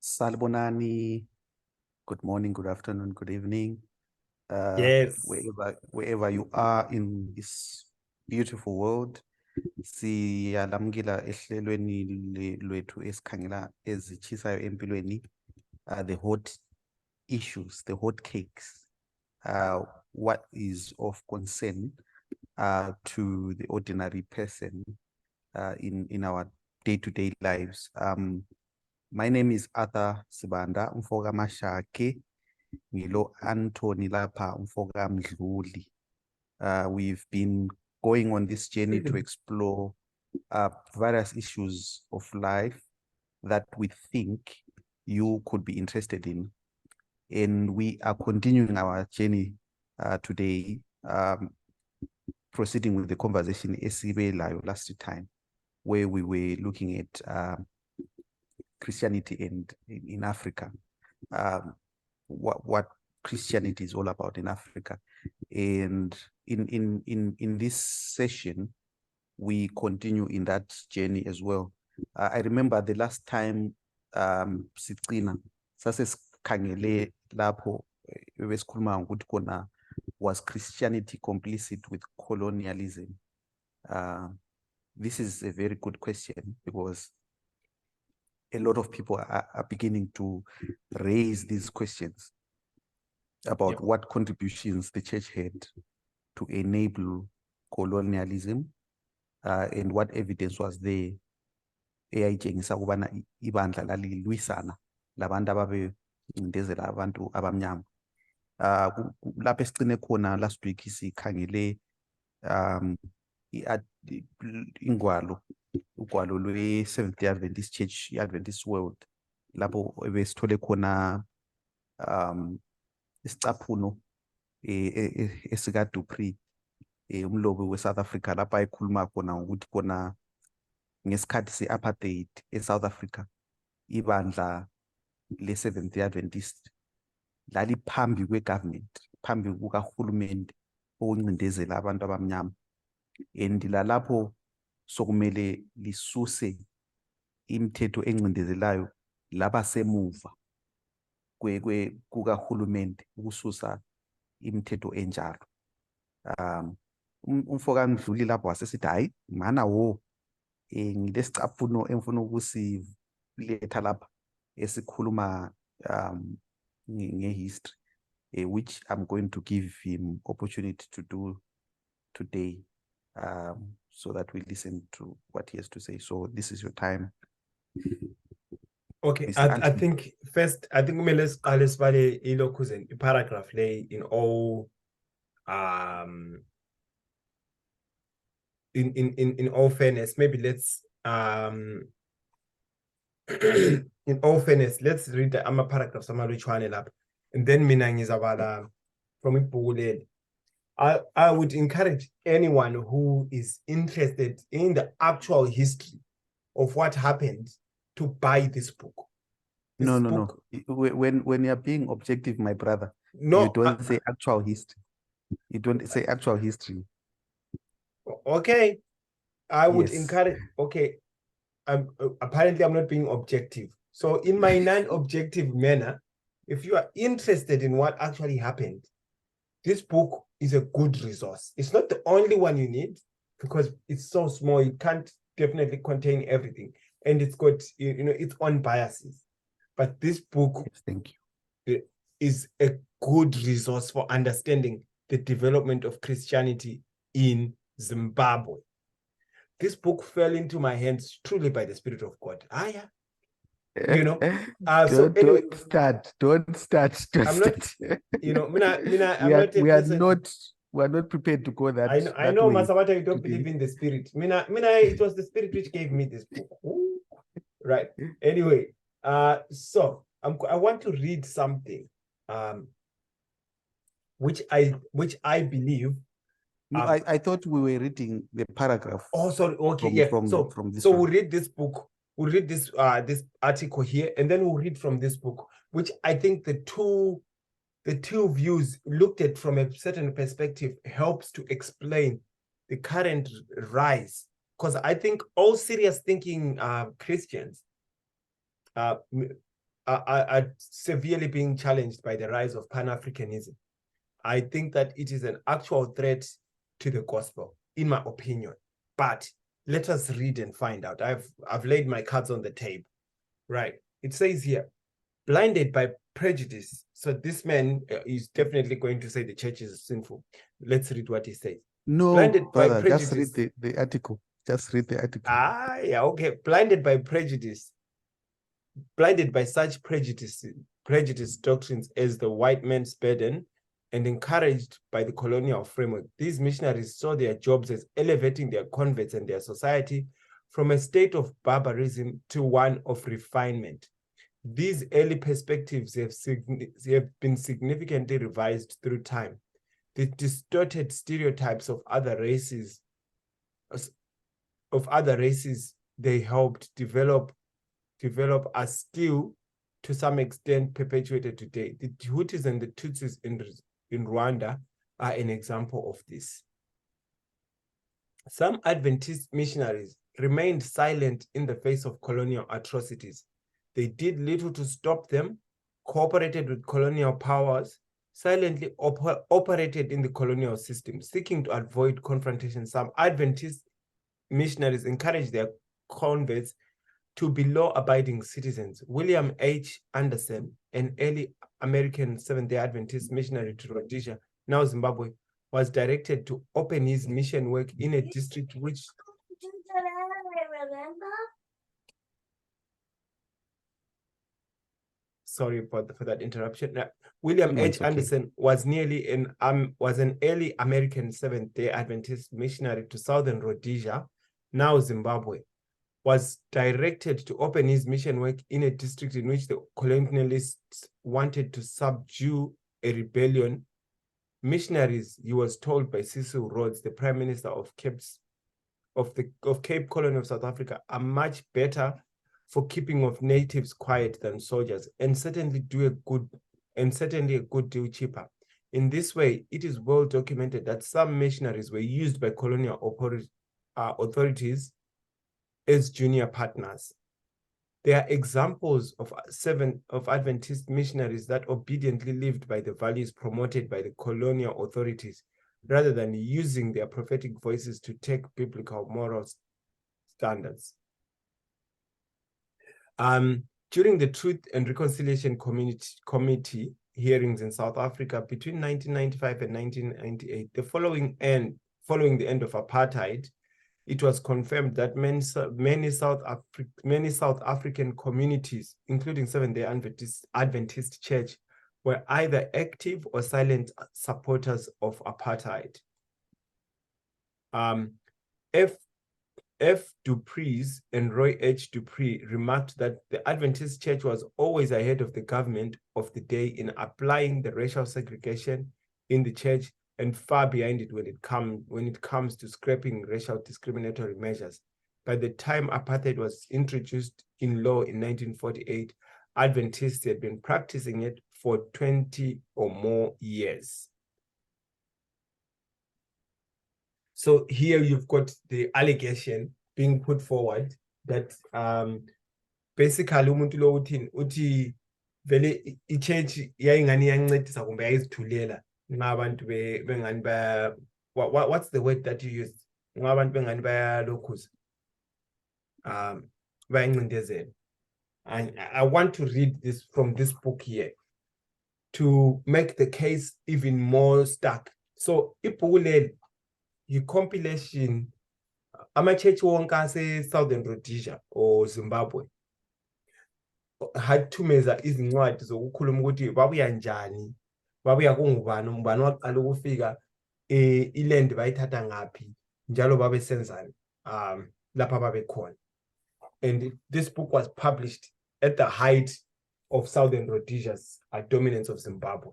Salbonani, good morning, good afternoon, good evening. Yes. Wherever you are in this beautiful world, siyalamukela ehlelweni lwethu esikhangela ezitshisayo empilweni, the hot issues, the hot cakes, what is of concern to the ordinary person in our day-to-day lives. My name is Arthur Sibanda, umfoka Mashake, ngilo Anthony lapha umfoka Mdluli. We've been going on this journey to explore various issues of life that we think you could be interested in. And we are continuing our journey today, proceeding with the conversation esibelayo last time, where we were looking at Christianity and in Africa, what Christianity is all about in Africa. And in this session, we continue in that journey as well. I remember the last time Siqina sasikhangele lapho besikhuluma ukuthi kona was Christianity complicit with colonialism. This is a very good question because a lot of people are beginning to raise these questions about what contributions the church had to enable colonialism, and what evidence was there eyayitshengisa ukubana ibandla lalilwisana labantu ababencindezela abantu abamnyama. Lapho esicine khona last week sikhangele ugwalo lwe-Seventh-day Adventist Church, i-Adventist World, lapho besithole khona isicaphuno esika Dupree, umlobi we-South Africa, lapho ayikhuluma khona ukuthi khona ngesikhathi se-apartheid e-South Africa ibandla le-Seventh-day Adventist laliphambi kwe-government, phambi kukahulumende ukuncindezela abantu abamnyama. And lalapho sokumele lisuse imithetho encindezelayo labasemuva kukahulumende ukususa imithetho enjalo. Umfoka Mdluli lapho wasesithi hayi mana wo ngilesicaphuno emfuna ukusiletha lapha esikhuluma ngehistory, which I'm going to give him opportunity to do today, so that we listen to what he has to say. So this is your time. Okay, I think first, I think let's sibale ilokhuzen paragraph lay in all in all fairness, maybe let's in all fairness, let's read the paragraph samalichwane lapha, and then mina ngizabala from ibhuku. I would encourage anyone who is interested in the actual history of what happened to buy this book. No. When you're being objective, my brother, no, you don't say actual history. You don't say actual history. Okay, I would encourage. Okay, apparently I'm not being objective. So in my non-objective manner, if you are interested in what actually happened, this book is a good resource. It's not the only one you need because it's so small. It can't definitely contain everything, and it's got its own biases. But this book, yes, thank you, is a good resource for understanding the development of Christianity in Zimbabwe. This book fell into my hands truly by the Spirit of God. Don't start. I'm not, we're not prepared to go that. I know, Masabata, you don't believe in the Spirit. It was the Spirit which gave me this book. Ooh. Right. Anyway, so I want to read something, which I believe. I thought we were reading the paragraph. Oh, sorry. Okay, from this. So we'll read this book. We'll read this this article here, and then we'll read from this book, which I think the two views looked at from a certain perspective helps to explain the current rise. Because I think all serious thinking Christians are severely being challenged by the rise of Pan-Africanism. I think that it is an actual threat to the gospel, in my opinion. But let us read and find out. I've laid my cards on the table. Right. It says here, blinded by prejudice. So this man is definitely going to say the church is sinful. Let's read what he says. No, blinded brother, by prejudice. just read the article. Just read the article. Ah, yeah, okay. Blinded by prejudice. Blinded by such prejudice doctrines as the white man's burden, and encouraged by the colonial framework, these missionaries saw their jobs as elevating their converts and their society from a state of barbarism to one of refinement. These early perspectives have been significantly revised through time. The distorted stereotypes of other races they helped develop are still to some extent perpetuated today. The Hutus and the Tutsis in Rwanda are an example of this. Some Adventist missionaries remained silent in the face of colonial atrocities. They did little to stop them, cooperated with colonial powers, silently operated in the colonial system, seeking to avoid confrontation. Some Adventist missionaries encouraged their converts to be law-abiding citizens. William H. Anderson, an early American Seventh-day Adventist missionary to Rhodesia, now Zimbabwe, was directed to open his mission work in a district which... Sorry for that interruption. William H. Anderson was an early American Seventh-day Adventist missionary to southern Rhodesia, now Zimbabwe, was directed to open his mission work in a district in which the colonialists wanted to subdue a rebellion. Missionaries, he was told by Cecil Rhodes, the Prime Minister of Cape Colony of South Africa, are much better for keeping of natives quiet than soldiers, and certainly a good deal cheaper. In this way, it is well documented that some missionaries were used by colonial authorities as junior partners. There are examples of Adventist missionaries that obediently lived by the values promoted by the colonial authorities, rather than using their prophetic voices to take biblical moral standards. During the Truth and Reconciliation Committee hearings in South Africa between 1995 and 1998, following the end of apartheid, it was confirmed that many South African communities, including Seventh-day Adventist Church, were either active or silent supporters of apartheid. F. Dupreez and Roy H. Dupree remarked that the Adventist Church was always ahead of the government of the day in applying the racial segregation in the church, and far behind it when it comes to scrapping racial discriminatory measures. By the time apartheid was introduced in law in 1948, Adventists had been practicing it for 20 or more years. So here you've got the allegation being put forward that basically umuntu lo uthi vele ichurch yayingani yancedisa kumbe yayizithulela ngabantu bengani ba what's the word that you used? Ngabantu bengani bayalokhuza bayancindezela. And I want to read this from this book here to make the case even more stark. So ibhuku leli yi-compilation ama-church wonke ase-Southern Rhodesia or Zimbabwe hathumeza izincwadi zokukhuluma ukuthi babuya njani, babuya kungubani, ubani waqala ukufika, iland bayithatha ngaphi, njalo babesenzani lapha babekhona. And this book was published at the height of Southern Rhodesia's dominance of Zimbabwe.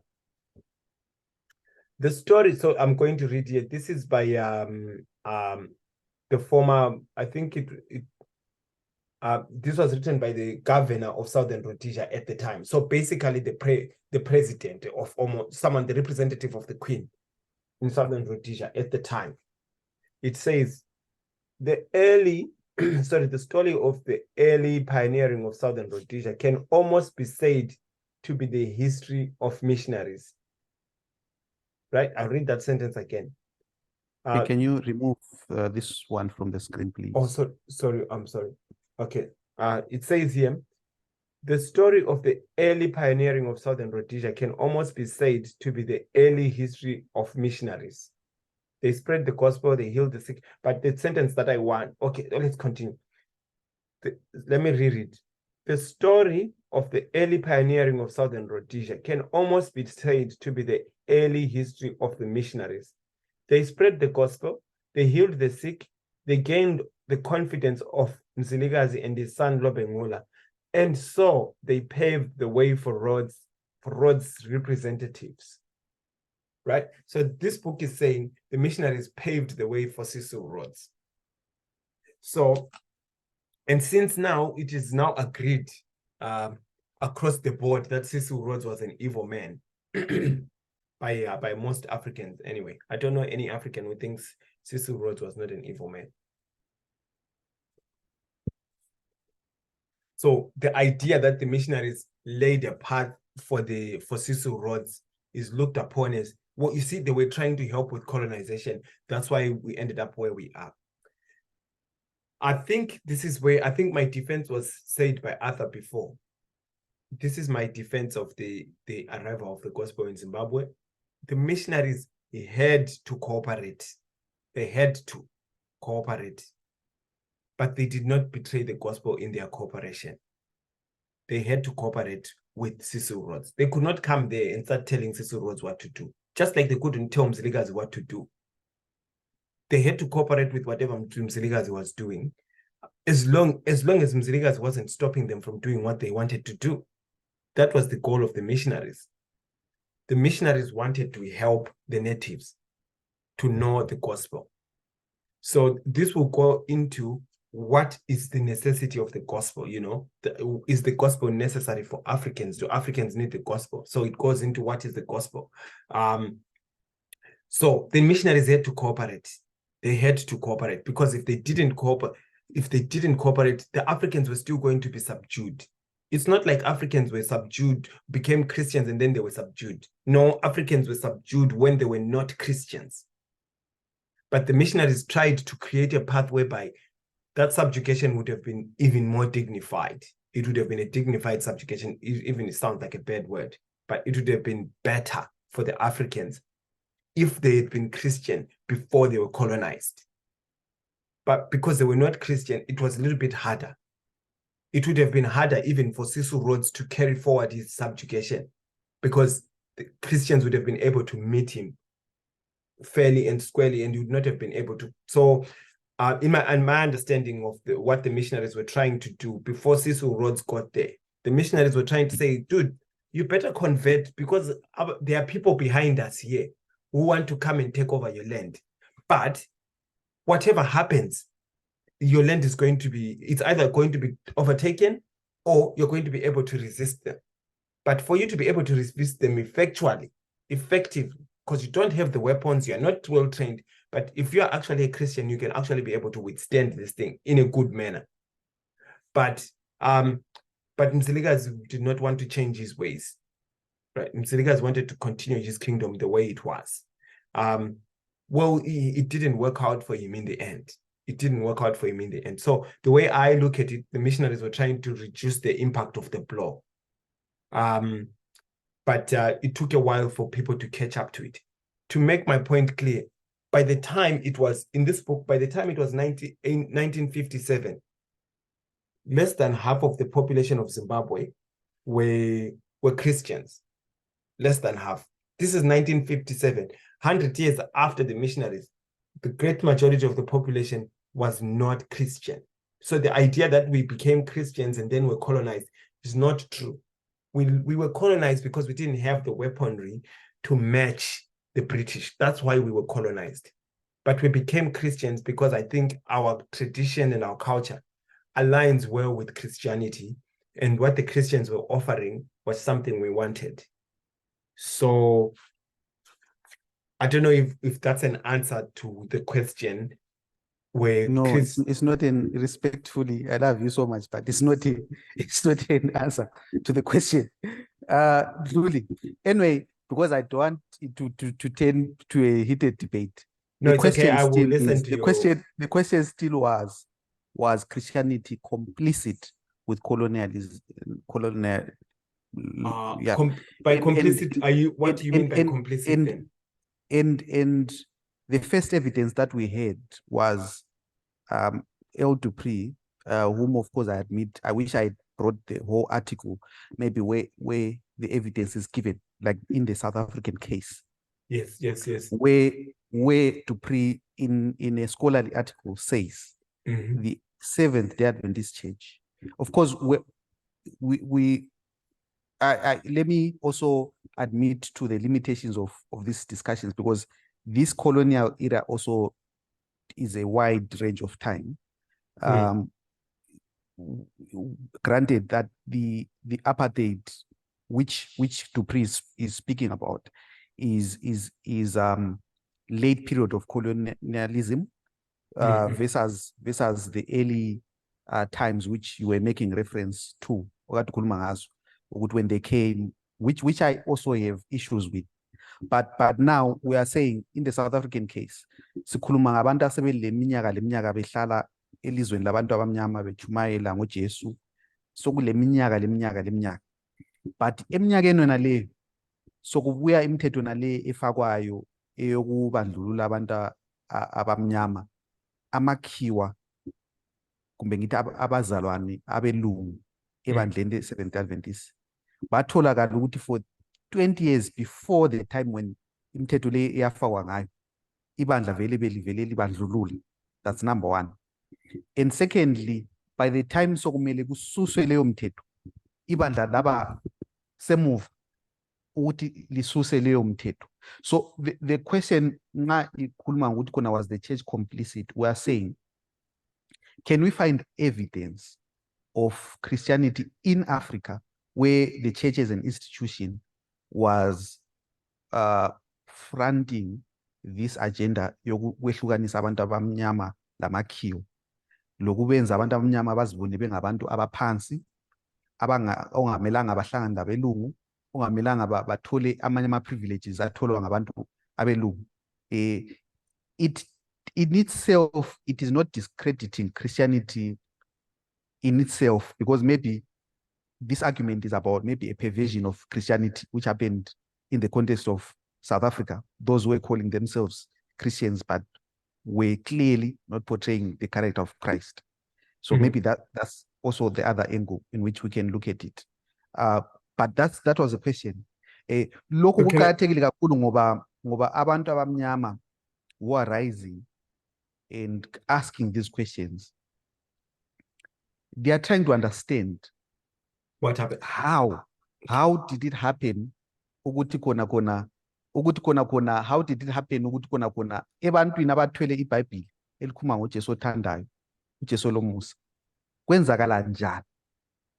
The story, so I'm going to read here. This is by the former, I think this was written by the governor of Southern Rhodesia at the time. So basically the president of the representative of the Queen in Southern Rhodesia at the time. It says, the early sorry, the story of the early pioneering of Southern Rhodesia can almost be said to be the history of missionaries. Right? I'll read that sentence again. Can you remove this one from the screen, please? Oh, sorry, I'm sorry. Okay. It says here, the story of the early pioneering of Southern Rhodesia can almost be said to be the early history of missionaries. They spread the gospel, they healed the sick. But the sentence that I want, okay, let's continue. Let me reread. The story of the early pioneering of Southern Rhodesia can almost be said to be the early history of the missionaries. They spread the gospel, they healed the sick, they gained the confidence of Mzilikazi and his son Lobengula, and so they paved the way for Rhodes representatives. Right? So this book is saying the missionaries paved the way for Cecil Rhodes. So, and since now it is now agreed across the board that Cecil Rhodes was an evil man by most Africans anyway. I don't know any African who thinks Cecil Rhodes was not an evil man. So the idea that the missionaries laid a path for Cecil Rhodes is looked upon as, well, you see, they were trying to help with colonization. That's why we ended up where we are. I think this is where, I think my defense was said by Arthur before. This is my defense of the arrival of the gospel in Zimbabwe. The missionaries had to cooperate. They had to cooperate. But they did not betray the gospel in their cooperation. They had to cooperate with Cecil Rhodes. They could not come there and start telling Cecil Rhodes what to do, just like they couldn't tell Mzilikazi what to do. They had to cooperate with whatever Mzilikazi was doing, as long as Mzilikazi wasn't stopping them from doing what they wanted to do. That was the goal of the missionaries. The missionaries wanted to help the natives to know the gospel. So this will go into what is the necessity of the gospel, you know? Is the gospel necessary for Africans? Do Africans need the gospel? So it goes into what is the gospel. So the missionaries had to cooperate. They had to cooperate, because if they didn't cooperate, the Africans were still going to be subdued. It's not like Africans were subdued, became Christians, and then they were subdued. No, Africans were subdued when they were not Christians. But the missionaries tried to create a path whereby that subjugation would have been even more dignified. It would have been a dignified subjugation, even it sounds like a bad word, but it would have been better for the Africans if they had been Christian before they were colonized. But because they were not Christian, it was a little bit harder. It would have been harder even for Cecil Rhodes to carry forward his subjugation, because the Christians would have been able to meet him fairly and squarely, and you would not have been able to. So in my understanding of what the missionaries were trying to do before Cecil Rhodes got there, the missionaries were trying to say, dude, you better convert, because there are people behind us here who want to come and take over your land. But whatever happens, your land is going to be, it's either going to be overtaken or you're going to be able to resist them. But for you to be able to resist them effectively, because you don't have the weapons, you're not well trained, but if you're actually a Christian, you can actually be able to withstand this thing in a good manner. But Mzilikazi did not want to change his ways. Right? Mzilikazi wanted to continue his kingdom the way it was. Well, it didn't work out for him in the end. It didn't work out for him in the end. So the way I look at it, the missionaries were trying to reduce the impact of the blow. But it took a while for people to catch up to it. To make my point clear, by the time it was, in this book, by the time it was 1957, less than half of the population of Zimbabwe were Christians. Less than half. This is 1957. 100 years after the missionaries, the great majority of the population was not Christian. So the idea that we became Christians and then were colonized is not true. We were colonized because we didn't have the weaponry to match the British. That's why we were colonized. But we became Christians because I think our tradition and our culture aligns well with Christianity, and what the Christians were offering was something we wanted. So I don't know if that's an answer to the question, where No, it's not an respectfully. I love you so much, but it's not an answer to the question. Truly. Anyway, because I don't want it to turn to a heated debate. No, The it's okay. question I will still listen is to the you. question. The question still was Christianity complicit with colonialism? Yeah. By complicit, what do you mean by complicit then? And the first evidence that we had was El Dupree, whom of course I admit, I wish I brought the whole article, maybe where the evidence is given, like in the South African case. Yes. Where Dupree in a scholarly article says the Seventh-day Adventist Church. Of course, let me also admit to the limitations of these discussions, because this colonial era also is a wide range of time. Granted that the apartheid which Dupree is speaking about is late period of colonialism versus the early times which you were making reference to, when they came, which I also have issues with. But now we are saying in the South African case, sikhuluma ngabantu leminyaka behlala elizweni labantu abamnyama bechumayela ngoJesu. Sokule minyaka. But eminyakeni yona leyo sokubuya imithetho nale efakwayo eyokubandlulula abantu abamnyama, amakhiwa kumbe ngithi abazalwane abelungu ebandleni le-Seventh-day Adventist batholakala ukuthi for 20 years before the time when imithetho le iyafakwa ngayo, ibandla vele belivele libandlulule. That's number one. And secondly, by the time sokumele kususwe leyo mthetho, ibandla laba semuva ukuthi lisuse leyo mthetho. So the question nxa ikhuluma ukuthi khona was the church complicit, we are saying, can we find evidence of Christianity in Africa where the church as an institution was fronting this agenda yokwehlukanisa abantu abamnyama lamakhiwo, lokubenza abantu abamnyama bazibone bengabantu abaphansi, ongamelanga bahlangane labelungu, ongamelanga bathole amanye ama-privileges atholwa ngabantu abelungu. In itself, it is not discrediting Christianity in itself, because maybe this argument is about maybe a perversion of Christianity which happened in the context of South Africa. Those were calling themselves Christians but were clearly not portraying the character of Christ. So maybe that's also the other angle in which we can look at it. But that was a question. Lokhu kuqakathekile kakhulu ngoba abantu abamnyama who are rising and asking these questions, they are trying to understand what happened. How did it happen? Ukuthi khona how did it happen ukuthi khona ebantwini abathwele iBhayibheli elikhuluma ngoJesu othandayo, uJesu lomusa, kwenzakala njani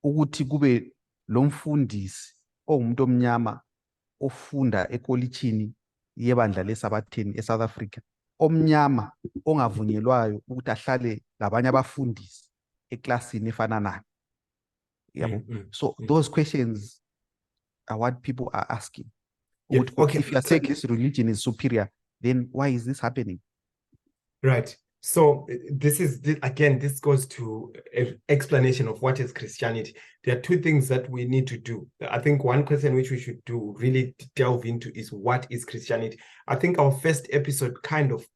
ukuthi kube lo mfundisi ongumuntu omnyama ofunda ekolitshini yebandla leSabatheni eSouth Africa, omnyama ongavunyelwayo ukuthi ahlale labanye abafundisi eklasini efana nayo? So those questions are what people are asking. Okay, if you are saying this religion is superior, then why is this happening? Right. So this goes to an explanation of what is Christianity. There are two things that we need to do. I think one question which we should do, really delve into, is what is Christianity. I think our first episode kind of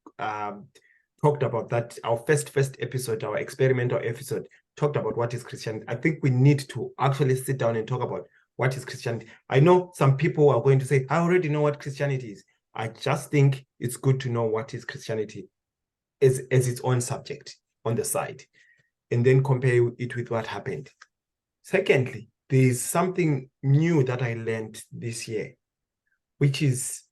talked about that. Our first episode, our experimental episode, talked about what is Christianity. I think we need to actually sit down and talk about what is Christianity. I know some people are going to say, I already know what Christianity is. I just think it's good to know what is Christianity as its own subject on the side, and then compare it with what happened. Secondly, there is something new that I learned this year, which is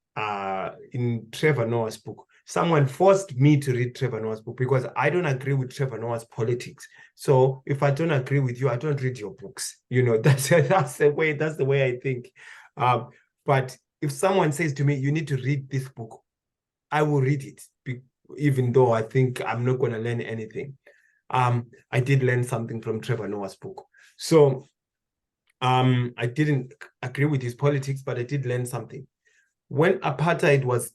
in Trevor Noah's book. Someone forced me to read Trevor Noah's book because I don't agree with Trevor Noah's politics. So if I don't agree with you, I don't read your books. You know, that's the way I think. But if someone says to me, you need to read this book, I will read it. even though I think I'm not going to learn anything. I did learn something from Trevor Noah's book. So I didn't agree with his politics, but I did learn something. When apartheid was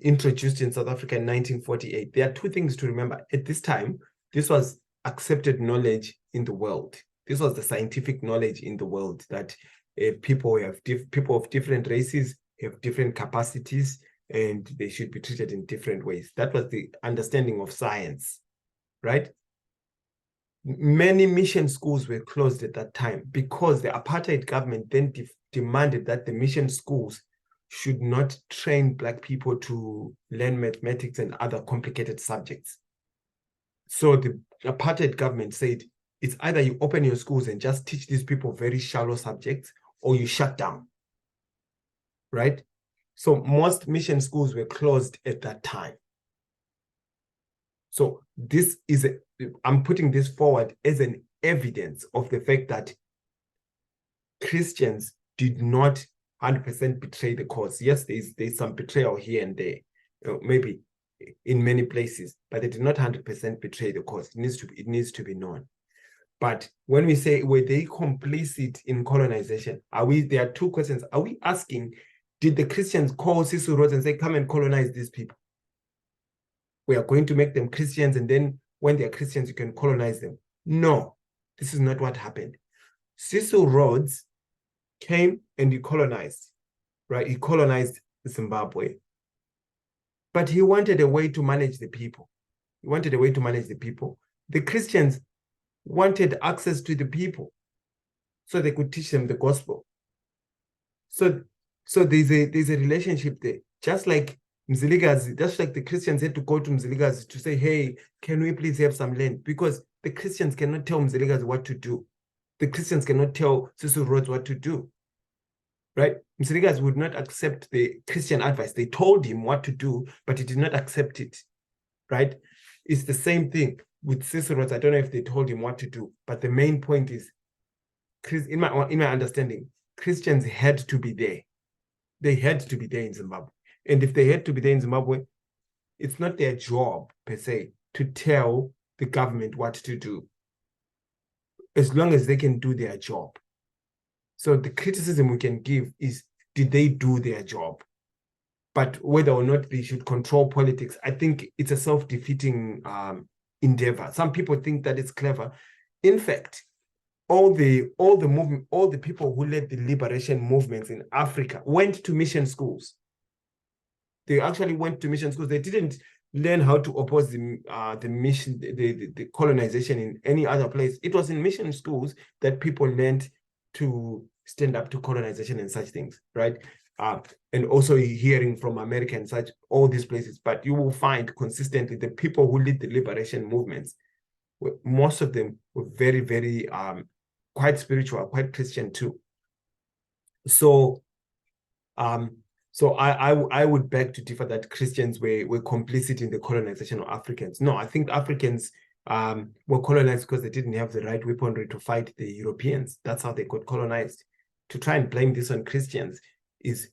introduced in South Africa in 1948, there are two things to remember. At this time, this was accepted knowledge in the world. This was the scientific knowledge in the world that people of different races have different capacities and they should be treated in different ways. That was the understanding of science, right? Many mission schools were closed at that time because the apartheid government then demanded that the mission schools should not train Black people to learn mathematics and other complicated subjects. So the apartheid government said, it's either you open your schools and just teach these people very shallow subjects, or you shut down, right? So most mission schools were closed at that time. So this is, I'm putting this forward as an evidence of the fact that Christians did not 100% betray the cause. Yes, there's some betrayal here and there, maybe in many places, but they did not 100% betray the cause. It needs to be known. But when we say, were they complicit in colonization? There are two questions. Are we asking, did the Christians call Cecil Rhodes and say, come and colonize these people? We are going to make them Christians, and then when they are Christians, you can colonize them. No, this is not what happened. Cecil Rhodes came and he colonized, right? He colonized Zimbabwe. But he wanted a way to manage the people. He wanted a way to manage the people. The Christians wanted access to the people so they could teach them the gospel. So there's a relationship there. Just like Mzilikazi, just like the Christians had to go to Mzilikazi to say, hey, can we please have some land? Because the Christians cannot tell Mzilikazi what to do. The Christians cannot tell Cecil Rhodes what to do, right? Mzilikazi would not accept the Christian advice. They told him what to do, but he did not accept it, right? It's the same thing with Cecil Rhodes. I don't know if they told him what to do, but the main point is, in my understanding, Christians had to be there. They had to be there in Zimbabwe. And if they had to be there in Zimbabwe, it's not their job, per se, to tell the government what to do, as long as they can do their job. So the criticism we can give is, did they do their job? But whether or not they should control politics, I think it's a self-defeating endeavor. Some people think that it's clever. In fact, all the people who led the liberation movements in Africa went to mission schools. They actually went to mission schools. They didn't learn how to oppose the colonization in any other place. It was in mission schools that people learned to stand up to colonization and such things, right? And also hearing from America and such, all these places. But you will find consistently the people who lead the liberation movements, most of them were very, very quite spiritual, quite Christian too. So I would beg to differ that Christians were complicit in the colonization of Africans. No, I think Africans were colonized because they didn't have the right weaponry to fight the Europeans. That's how they got colonized. To try and blame this on Christians is,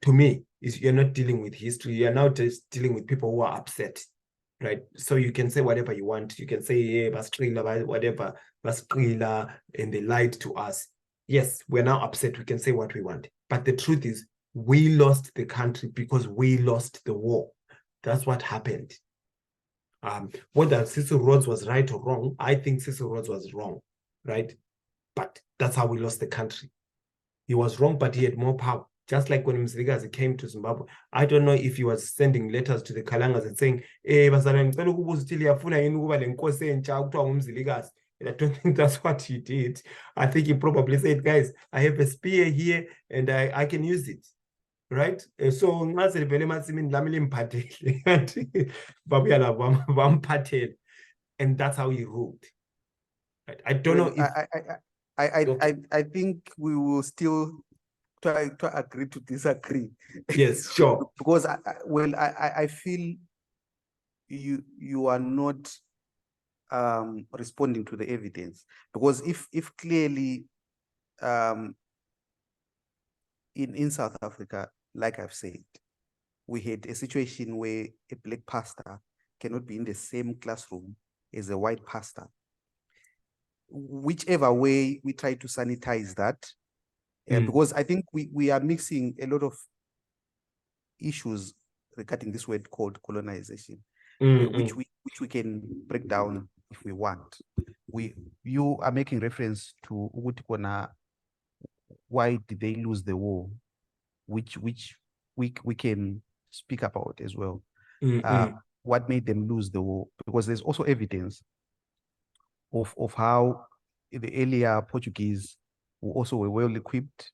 to me, you're not dealing with history. You're now just dealing with people who are upset, right? So you can say whatever you want. You can say, yeah, whatever, and they lied to us. Yes, we're now upset. We can say what we want. But the truth is, we lost the country because we lost the war. That's what happened. Whether Cecil Rhodes was right or wrong, I think Cecil Rhodes was wrong, right? But that's how we lost the country. He was wrong, but he had more power. Just like when Mzilikazi came to Zimbabwe, I don't know if he was sending letters to the Kalangas and saying, and I don't think that's what he did. I think he probably said, guys, I have a spear here and I can use it, right? So and that's how he ruled. Right? I don't know if I think we will still try to agree to disagree. Yes, sure. Because I feel you are not responding to the evidence, because if clearly in South Africa, like I've said, we had a situation where a black pastor cannot be in the same classroom as a white pastor. Whichever way we try to sanitize that, because I think we are mixing a lot of issues regarding this word called colonization, which we can break down if we want. You are making reference to why did they lose the war, which we can speak about as well. What made them lose the war? Because there's also evidence of how the earlier Portuguese, who also were well equipped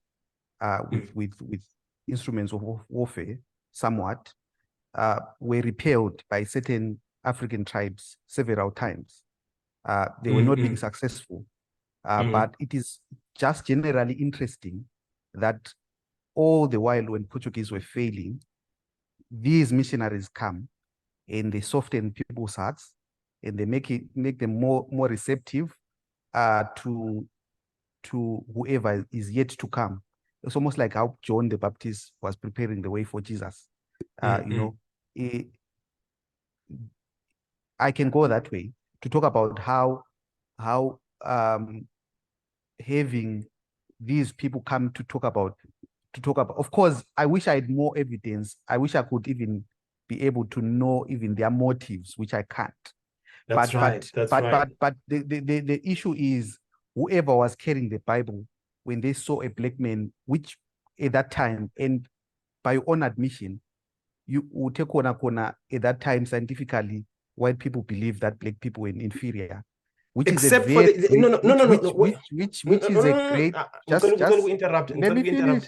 with instruments of warfare, somewhat, were repelled by certain African tribes several times. They were not being successful. But it is just generally interesting that all the while when Portuguese were failing, these missionaries come and they soften people's hearts and they make them more receptive to whoever is yet to come. It's almost like how John the Baptist was preparing the way for Jesus. You know, I can go that way to talk about how having these people come to talk about. Of course, I wish I had more evidence. I wish I could even be able to know even their motives, which I can't. That's right. But the issue is whoever was carrying the Bible, when they saw a black man, which at that time, and by your own admission, you would take corner at that time scientifically, white people believe that black people were inferior. Which Except is a for very, which is a great. Just interrupt. Let me finish.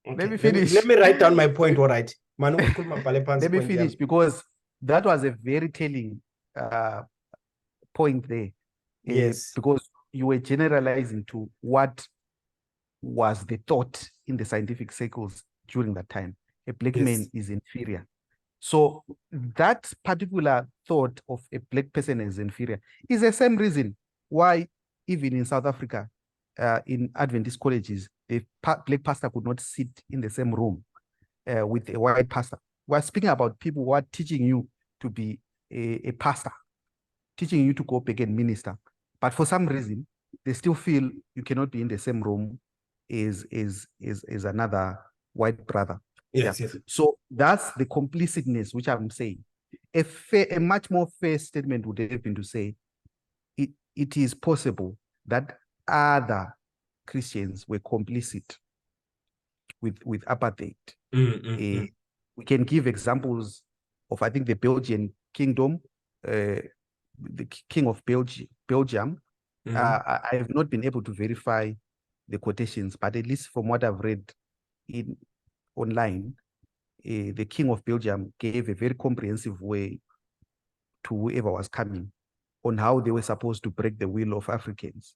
Okay. Let me finish. Let me write down my point. All right. Let me finish because that was a very telling point there. Yes. Because you were generalizing to what was the thought in the scientific circles during that time. A black man is inferior. So that particular thought of a black person as inferior is the same reason why even in South Africa, in Adventist colleges, the black pastor could not sit in the same room with a white pastor. We're speaking about people who are teaching you to be a pastor, teaching you to go back and minister. But for some reason, they still feel you cannot be in the same room as another white brother. Yes. So that's the complicitness which I'm saying. A much more fair statement would have been to say it is possible that other Christians were complicit with apartheid. We can give examples of, I think, the Belgian kingdom, the king of Belgium. I have not been able to verify the quotations, but at least from what I've read online, the king of Belgium gave a very comprehensive way to whoever was coming on how they were supposed to break the will of Africans,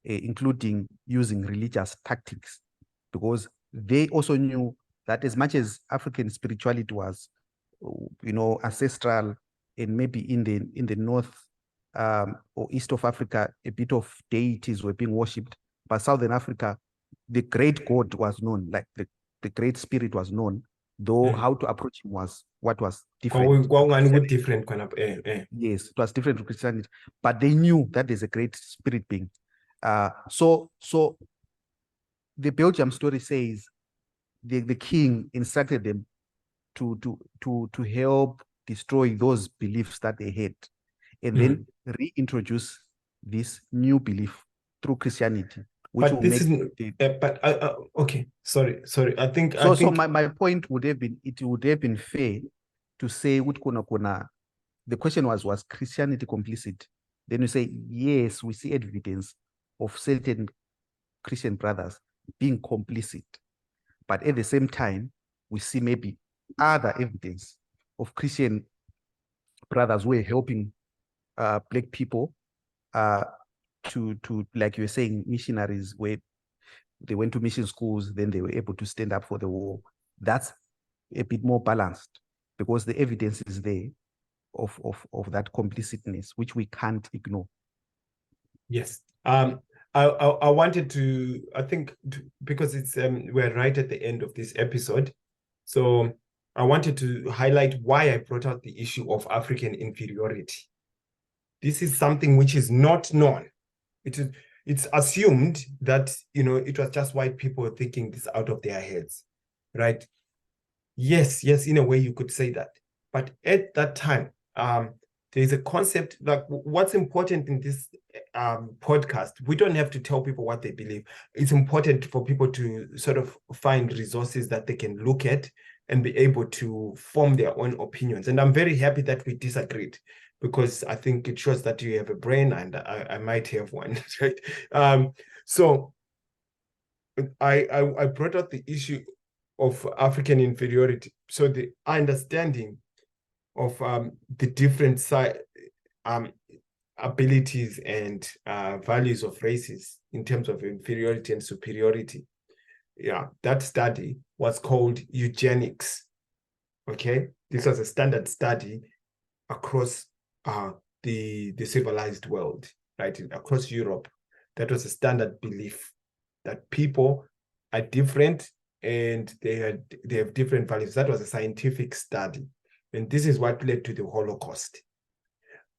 including using religious tactics, because they also knew that as much as African spirituality was, ancestral, and maybe in the north or east of Africa, a bit of deities were being worshipped, but Southern Africa, the great God was known, like the great spirit was known, though how to approach him was what was different. Yes, it was different to Christianity, but they knew that there's a great spirit being. So the Belgium story says the king instructed them to help destroy those beliefs that they had, and then reintroduce this new belief through Christianity. Which but this is okay. Sorry. I think so. My point would have been, it would have been fair to say the question was Christianity complicit? Then you say yes, we see evidence of certain Christian brothers being complicit, but at the same time we see maybe other evidence of Christian brothers who are helping black people to like you were saying, missionaries where they went to mission schools, then they were able to stand up for the war. That's a bit more balanced because the evidence is there of that complicitness, which we can't ignore. Yes. I wanted to, I think, because it's we're right at the end of this episode, so I wanted to highlight why I brought out the issue of African inferiority. This is something which is not known. It's assumed that, you know, it was just white people thinking this out of their heads, right? Yes, in a way you could say that. But at that time, there's a concept, like what's important in this podcast, we don't have to tell people what they believe. It's important for people to sort of find resources that they can look at and be able to form their own opinions. And I'm very happy that we disagreed, because I think it shows that you have a brain and I might have one, right? So I brought out the issue of African inferiority. So the understanding of the different abilities and values of races in terms of inferiority and superiority. Yeah, that study was called eugenics. Okay, this was a standard study across the civilized world, right? Across Europe. That was a standard belief that people are different and they have different values. That was a scientific study. And this is what led to the Holocaust.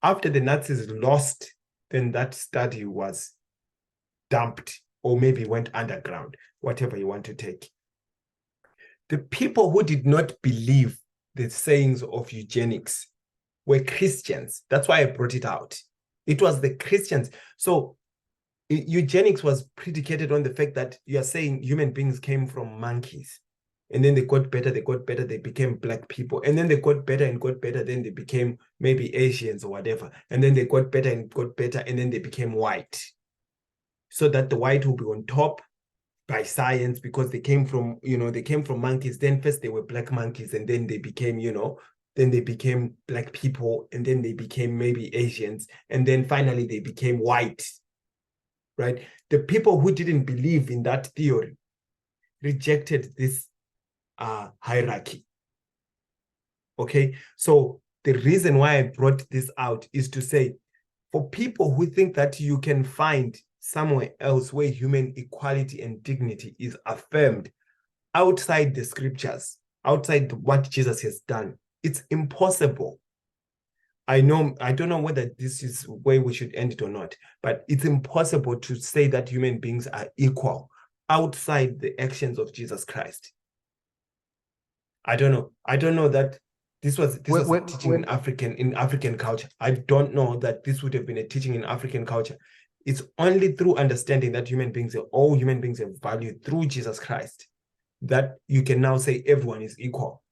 After the Nazis lost, then that study was dumped, or maybe went underground, whatever you want to take. The people who did not believe the sayings of eugenics were Christians. That's why I brought it out. It was the Christians. So eugenics was predicated on the fact that you are saying human beings came from monkeys, and then they got better, they became black people, and then they got better and got better, then they became maybe Asians or whatever, and then they got better and got better, and then they became white, so that the white will be on top by science, because they came from, you know, they came from monkeys. Then first they were black monkeys, and then they became, you know, then they became black people, and then they became maybe Asians, and then finally they became white. Right? The people who didn't believe in that theory rejected this hierarchy. Okay, so the reason why I brought this out is to say, for people who think that you can find somewhere else where human equality and dignity is affirmed outside the scriptures, outside what Jesus has done, it's impossible. I don't know whether this is where we should end it or not, but it's impossible to say that human beings are equal outside the actions of Jesus Christ. I don't know that this was a teaching in African culture. I don't know that this would have been a teaching in African culture. It's only through understanding that all human beings have value through Jesus Christ that you can now say everyone is equal.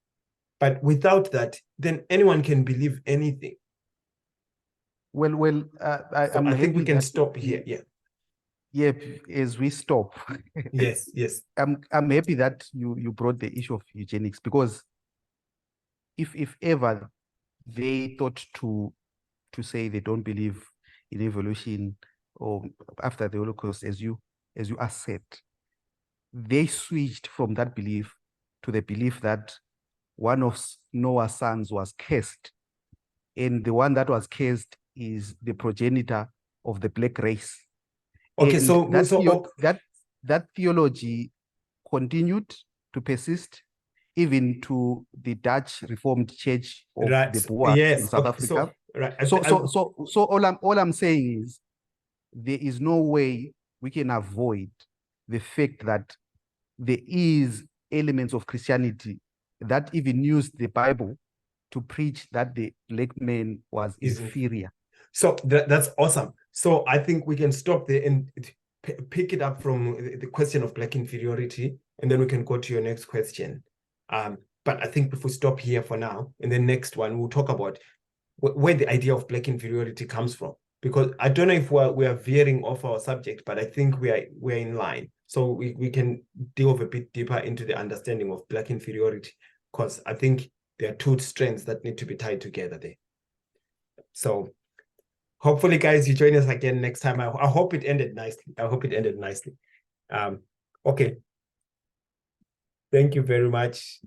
But without that, then anyone can believe anything. I think we can stop here. Yeah. Yeah, as we stop. Yes. I'm happy that you brought the issue of eugenics, because if ever they thought to say they don't believe in evolution, or after the Holocaust, as you said, they switched from that belief to the belief that one of Noah's sons was cursed, and the one that was cursed is the progenitor of the black race. Okay, and that theology continued to persist even to the Dutch Reformed Church of the Boer in South Africa. So all I'm saying is, there is no way we can avoid the fact that there is elements of Christianity that even used the Bible to preach that the black man was inferior. So that's awesome. So I think we can stop there and pick it up from the question of black inferiority, and then we can go to your next question. But I think if we stop here for now, and then next one, we'll talk about where the idea of black inferiority comes from. Because I don't know if we are veering off our subject, but I think we're in line. So we can delve a bit deeper into the understanding of black inferiority, because I think there are two strands that need to be tied together there. So hopefully, guys, you join us again next time. I hope it ended nicely. Okay. Thank you very much.